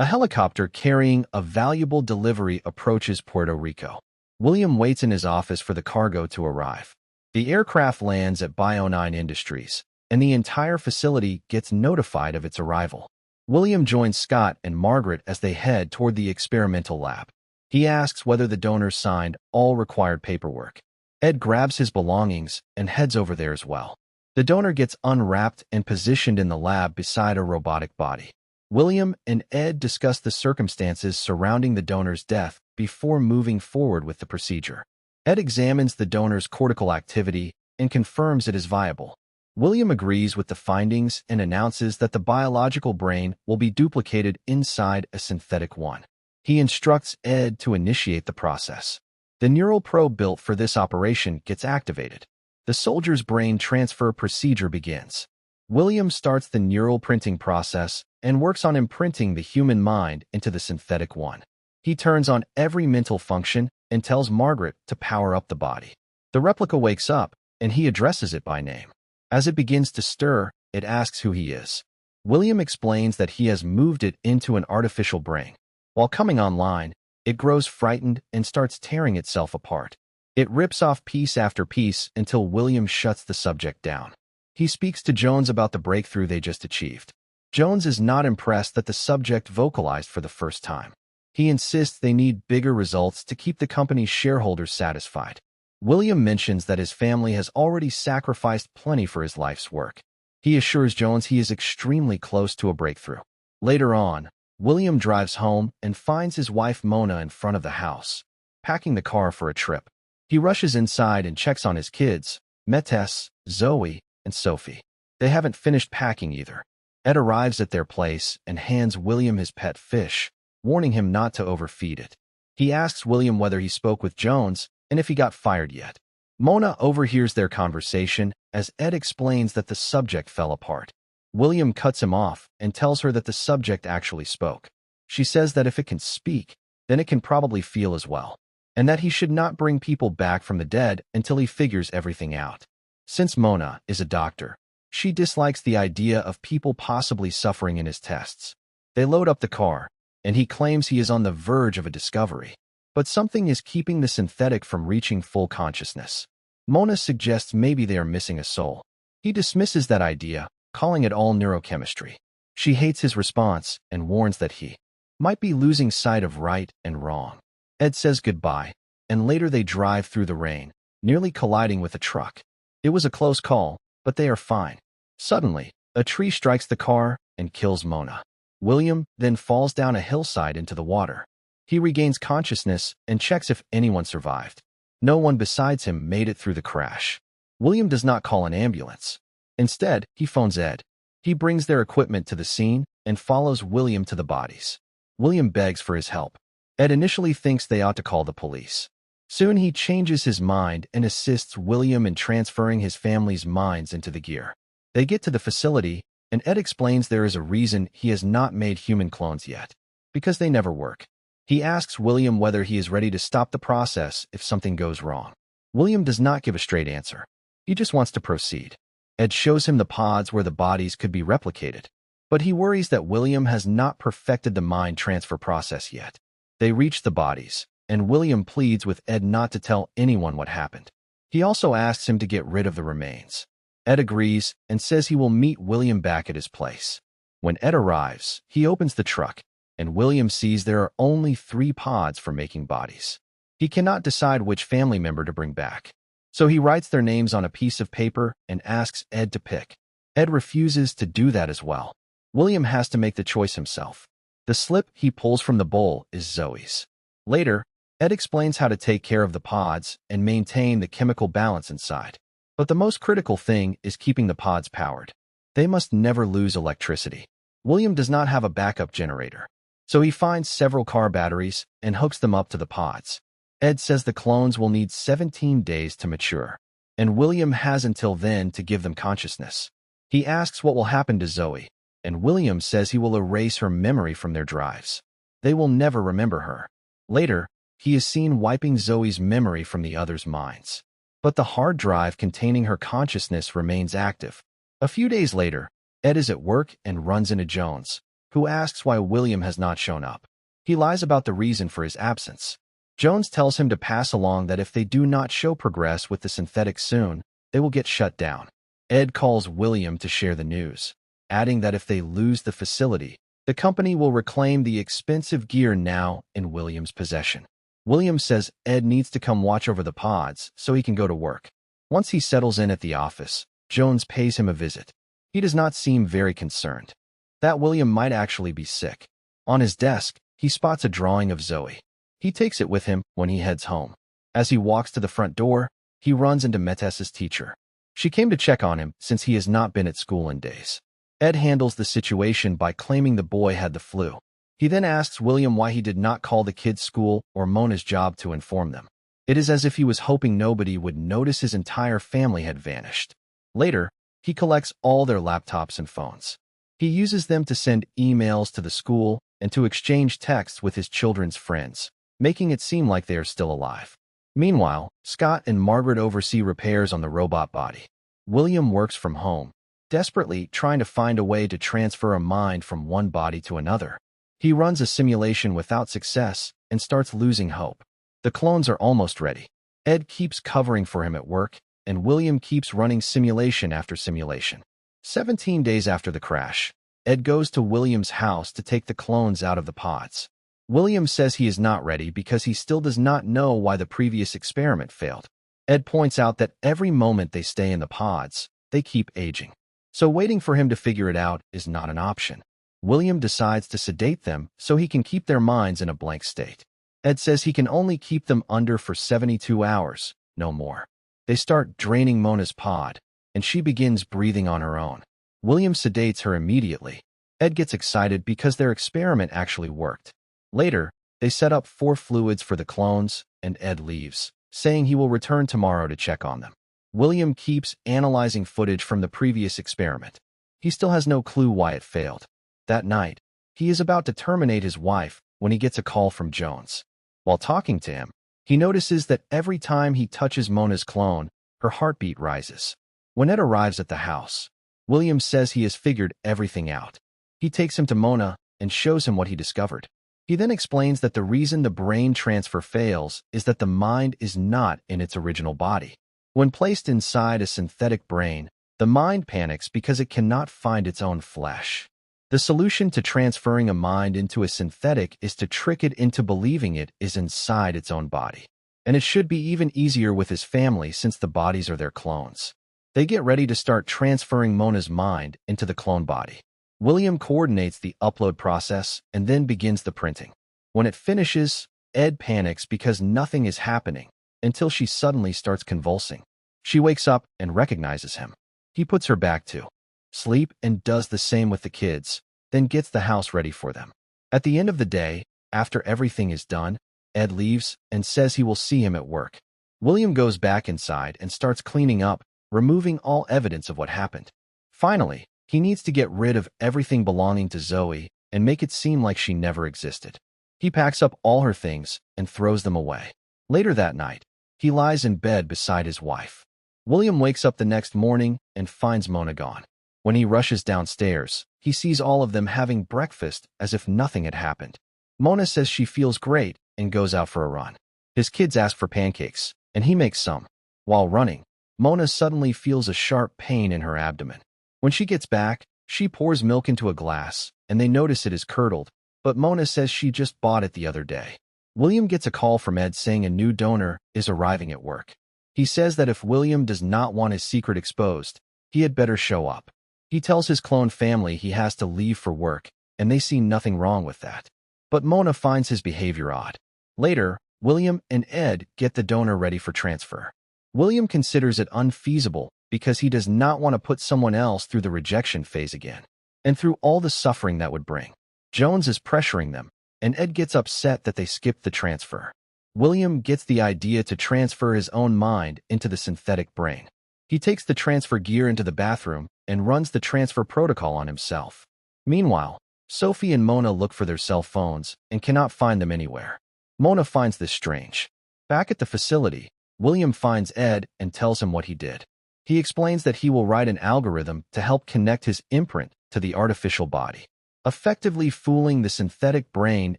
A helicopter carrying a valuable delivery approaches Puerto Rico. William waits in his office for the cargo to arrive. The aircraft lands at Bio9 Industries, and the entire facility gets notified of its arrival. William joins Scott and Margaret as they head toward the experimental lab. He asks whether the donors signed all required paperwork. Ed grabs his belongings and heads over there as well. The donor gets unwrapped and positioned in the lab beside a robotic body. William and Ed discuss the circumstances surrounding the donor's death before moving forward with the procedure. Ed examines the donor's cortical activity and confirms it is viable. William agrees with the findings and announces that the biological brain will be duplicated inside a synthetic one. He instructs Ed to initiate the process. The neural probe built for this operation gets activated. The soldier's brain transfer procedure begins. William starts the neural printing process and works on imprinting the human mind into the synthetic one. He turns on every mental function and tells Margaret to power up the body. The replica wakes up, and he addresses it by name. As it begins to stir, it asks who he is. William explains that he has moved it into an artificial brain. While coming online, it grows frightened and starts tearing itself apart. It rips off piece after piece until William shuts the subject down. He speaks to Jones about the breakthrough they just achieved. Jones is not impressed that the subject vocalized for the first time. He insists they need bigger results to keep the company's shareholders satisfied. William mentions that his family has already sacrificed plenty for his life's work. He assures Jones he is extremely close to a breakthrough. Later on, William drives home and finds his wife Mona in front of the house, packing the car for a trip. He rushes inside and checks on his kids, Metes, Zoe, and Sophie. They haven't finished packing either. Ed arrives at their place and hands William his pet fish, warning him not to overfeed it. He asks William whether he spoke with Jones and if he got fired yet. Mona overhears their conversation as Ed explains that the subject fell apart. William cuts him off and tells her that the subject actually spoke. She says that if it can speak, then it can probably feel as well, and that he should not bring people back from the dead until he figures everything out. Since Mona is a doctor, she dislikes the idea of people possibly suffering in his tests. They load up the car, and he claims he is on the verge of a discovery. But something is keeping the synthetic from reaching full consciousness. Mona suggests maybe they are missing a soul. He dismisses that idea, calling it all neurochemistry. She hates his response and warns that he might be losing sight of right and wrong. Ed says goodbye, and later they drive through the rain, nearly colliding with a truck. It was a close call, but they are fine. Suddenly, a tree strikes the car and kills Mona. William then falls down a hillside into the water. He regains consciousness and checks if anyone survived. No one besides him made it through the crash. William does not call an ambulance. Instead, he phones Ed. He brings their equipment to the scene and follows William to the bodies. William begs for his help. Ed initially thinks they ought to call the police. Soon he changes his mind and assists William in transferring his family's minds into the gear. They get to the facility, and Ed explains there is a reason he has not made human clones yet. Because they never work. He asks William whether he is ready to stop the process if something goes wrong. William does not give a straight answer. He just wants to proceed. Ed shows him the pods where the bodies could be replicated, but he worries that William has not perfected the mind transfer process yet. They reach the bodies, and William pleads with Ed not to tell anyone what happened. He also asks him to get rid of the remains. Ed agrees and says he will meet William back at his place. When Ed arrives, he opens the truck, and William sees there are only 3 pods for making bodies. He cannot decide which family member to bring back. So he writes their names on a piece of paper and asks Ed to pick. Ed refuses to do that as well. William has to make the choice himself. The slip he pulls from the bowl is Zoe's. Later, Ed explains how to take care of the pods and maintain the chemical balance inside. But the most critical thing is keeping the pods powered. They must never lose electricity. William does not have a backup generator, so he finds several car batteries and hooks them up to the pods. Ed says the clones will need 17 days to mature, and William has until then to give them consciousness. He asks what will happen to Zoe, and William says he will erase her memory from their drives. They will never remember her. Later, he is seen wiping Zoe's memory from the others' minds. But the hard drive containing her consciousness remains active. A few days later, Ed is at work and runs into Jones. who asks why William has not shown up. He lies about the reason for his absence. Jones tells him to pass along that if they do not show progress with the synthetic soon, they will get shut down. Ed calls William to share the news, adding that if they lose the facility, the company will reclaim the expensive gear now in William's possession. William says Ed needs to come watch over the pods so he can go to work. Once he settles in at the office, Jones pays him a visit. He does not seem very concerned that William might actually be sick. On his desk, he spots a drawing of Zoe. He takes it with him when he heads home. As he walks to the front door, he runs into Metes' teacher. She came to check on him since he has not been at school in days. Ed handles the situation by claiming the boy had the flu. He then asks William why he did not call the kids' school or Mona's job to inform them. It is as if he was hoping nobody would notice his entire family had vanished. Later, he collects all their laptops and phones. He uses them to send emails to the school and to exchange texts with his children's friends, making it seem like they are still alive. Meanwhile, Scott and Margaret oversee repairs on the robot body. William works from home, desperately trying to find a way to transfer a mind from one body to another. He runs a simulation without success and starts losing hope. The clones are almost ready. Ed keeps covering for him at work, and William keeps running simulation after simulation. 17 days after the crash, Ed goes to William's house to take the clones out of the pods. William says he is not ready because he still does not know why the previous experiment failed. Ed points out that every moment they stay in the pods, they keep aging. So waiting for him to figure it out is not an option. William decides to sedate them so he can keep their minds in a blank state. Ed says he can only keep them under for 72 hours, no more. They start draining Mona's pod, and she begins breathing on her own. William sedates her immediately. Ed gets excited because their experiment actually worked. Later, they set up 4 fluids for the clones, and Ed leaves, saying he will return tomorrow to check on them. William keeps analyzing footage from the previous experiment. He still has no clue why it failed. That night, he is about to terminate his wife when he gets a call from Jones. While talking to him, he notices that every time he touches Mona's clone, her heartbeat rises. When Ed arrives at the house, William says he has figured everything out. He takes him to Mona and shows him what he discovered. He then explains that the reason the brain transfer fails is that the mind is not in its original body. When placed inside a synthetic brain, the mind panics because it cannot find its own flesh. The solution to transferring a mind into a synthetic is to trick it into believing it is inside its own body. And it should be even easier with his family since the bodies are their clones. They get ready to start transferring Mona's mind into the clone body. William coordinates the upload process and then begins the printing. When it finishes, Ed panics because nothing is happening until she suddenly starts convulsing. She wakes up and recognizes him. He puts her back to sleep and does the same with the kids, then gets the house ready for them. At the end of the day, after everything is done, Ed leaves and says he will see him at work. William goes back inside and starts cleaning up, removing all evidence of what happened. Finally, he needs to get rid of everything belonging to Zoe and make it seem like she never existed. He packs up all her things and throws them away. Later that night, he lies in bed beside his wife. William wakes up the next morning and finds Mona gone. When he rushes downstairs, he sees all of them having breakfast as if nothing had happened. Mona says she feels great and goes out for a run. His kids ask for pancakes, and he makes some. While running, Mona suddenly feels a sharp pain in her abdomen. When she gets back, she pours milk into a glass, and they notice it is curdled, but Mona says she just bought it the other day. William gets a call from Ed saying a new donor is arriving at work. He says that if William does not want his secret exposed, he had better show up. He tells his clone family he has to leave for work, and they see nothing wrong with that. But Mona finds his behavior odd. Later, William and Ed get the donor ready for transfer. William considers it unfeasible because he does not want to put someone else through the rejection phase again, and through all the suffering that would bring. Jones is pressuring them, and Ed gets upset that they skipped the transfer. William gets the idea to transfer his own mind into the synthetic brain. He takes the transfer gear into the bathroom and runs the transfer protocol on himself. Meanwhile, Sophie and Mona look for their cell phones and cannot find them anywhere. Mona finds this strange. Back at the facility, William finds Ed and tells him what he did. He explains that he will write an algorithm to help connect his imprint to the artificial body. effectively fooling the synthetic brain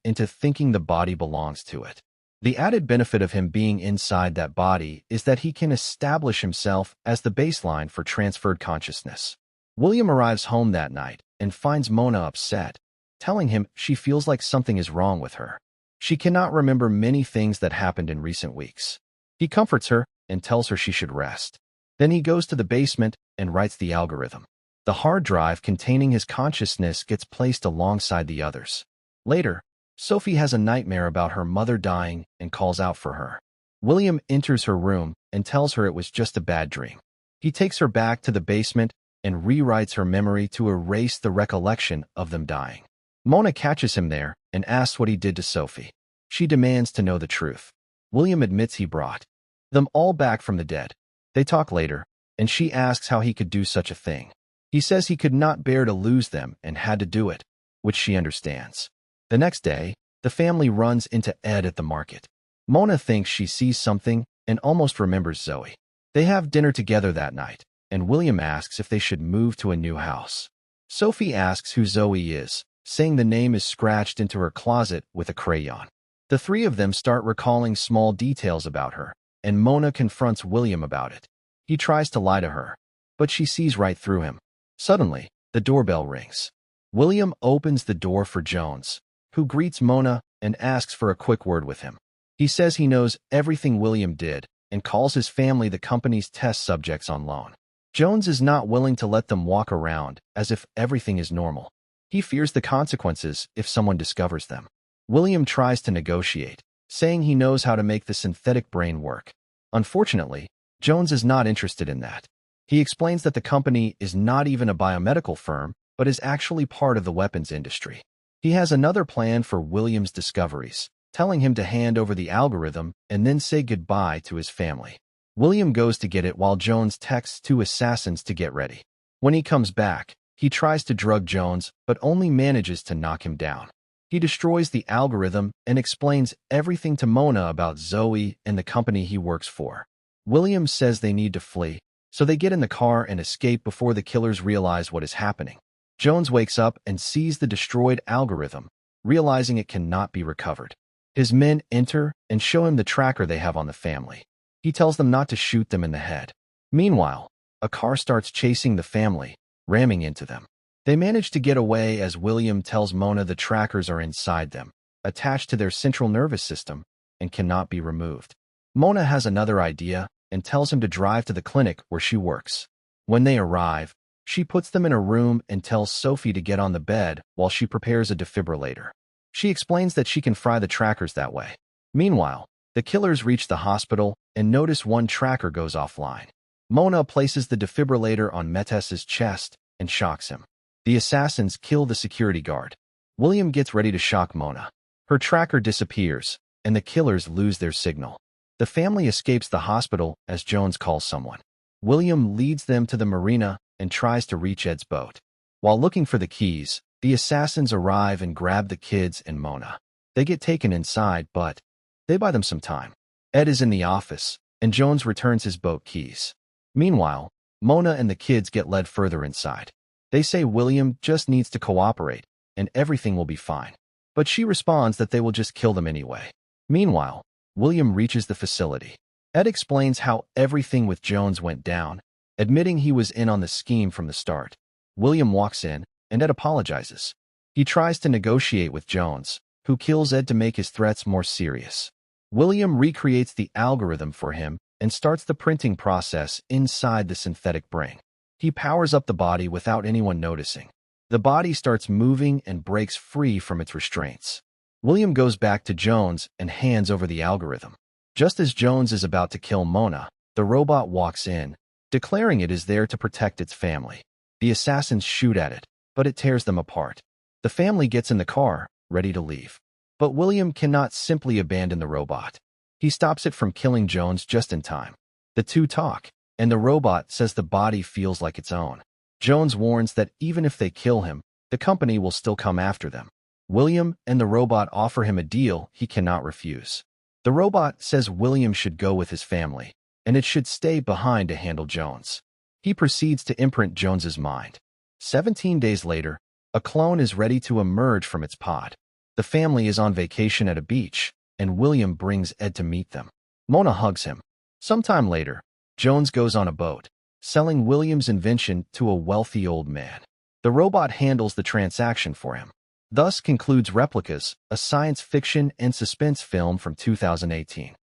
into thinking the body belongs to it. The added benefit of him being inside that body is that he can establish himself as the baseline for transferred consciousness. William arrives home that night and finds Mona upset, telling him she feels like something is wrong with her. She cannot remember many things that happened in recent weeks. He comforts her and tells her she should rest. Then he goes to the basement and writes the algorithm. The hard drive containing his consciousness gets placed alongside the others. Later, Sophie has a nightmare about her mother dying and calls out for her. William enters her room and tells her it was just a bad dream. He takes her back to the basement and rewrites her memory to erase the recollection of them dying. Mona catches him there and asks what he did to Sophie. She demands to know the truth. William admits he brought them all back from the dead. They talk later, and she asks how he could do such a thing. He says he could not bear to lose them and had to do it, which she understands. The next day, the family runs into Ed at the market. Mona thinks she sees something and almost remembers Zoe. They have dinner together that night, and William asks if they should move to a new house. Sophie asks who Zoe is, saying the name is scratched into her closet with a crayon. The three of them start recalling small details about her, and Mona confronts William about it. He tries to lie to her, but she sees right through him. Suddenly, the doorbell rings. William opens the door for Jones, who greets Mona and asks for a quick word with him. He says he knows everything William did and calls his family the company's test subjects on loan. Jones is not willing to let them walk around as if everything is normal. He fears the consequences if someone discovers them. William tries to negotiate, saying he knows how to make the synthetic brain work. Unfortunately, Jones is not interested in that. He explains that the company is not even a biomedical firm, but is actually part of the weapons industry. He has another plan for William's discoveries, telling him to hand over the algorithm and then say goodbye to his family. William goes to get it while Jones texts two assassins to get ready. When he comes back, he tries to drug Jones, but only manages to knock him down. He destroys the algorithm and explains everything to Mona about Zoe and the company he works for. William says they need to flee, so they get in the car and escape before the killers realize what is happening. Jones wakes up and sees the destroyed algorithm, realizing it cannot be recovered. His men enter and show him the tracker they have on the family. He tells them not to shoot them in the head. Meanwhile, a car starts chasing the family, ramming into them. They manage to get away as William tells Mona the trackers are inside them, attached to their central nervous system, and cannot be removed. Mona has another idea and tells him to drive to the clinic where she works. When they arrive, she puts them in a room and tells Sophie to get on the bed while she prepares a defibrillator. She explains that she can fry the trackers that way. Meanwhile, the killers reach the hospital and notice one tracker goes offline. Mona places the defibrillator on Metes's chest and shocks him. The assassins kill the security guard. William gets ready to shock Mona. Her tracker disappears, and the killers lose their signal. The family escapes the hospital as Jones calls someone. William leads them to the marina and tries to reach Ed's boat. While looking for the keys, the assassins arrive and grab the kids and Mona. They get taken inside, but they buy them some time. Ed is in the office, and Jones returns his boat keys. Meanwhile, Mona and the kids get led further inside. They say William just needs to cooperate, and everything will be fine. But she responds that they will just kill them anyway. Meanwhile, William reaches the facility. Ed explains how everything with Jones went down, admitting he was in on the scheme from the start. William walks in, and Ed apologizes. He tries to negotiate with Jones, who kills Ed to make his threats more serious. William recreates the algorithm for him and starts the printing process inside the synthetic brain. He powers up the body without anyone noticing. The body starts moving and breaks free from its restraints. William goes back to Jones and hands over the algorithm. Just as Jones is about to kill Mona, the robot walks in, declaring it is there to protect its family. The assassins shoot at it, but it tears them apart. The family gets in the car, ready to leave. But William cannot simply abandon the robot. He stops it from killing Jones just in time. The two talk, and the robot says the body feels like its own. Jones warns that even if they kill him, the company will still come after them. William and the robot offer him a deal he cannot refuse. The robot says William should go with his family, and it should stay behind to handle Jones. He proceeds to imprint Jones's mind. 17 days later, A clone is ready to emerge from its pod. The family is on vacation at a beach, and William brings Ed to meet them. Mona hugs him. Sometime later, Jones goes on a boat, selling William's invention to a wealthy old man. The robot handles the transaction for him. Thus concludes Replicas, a science fiction and suspense film from 2018.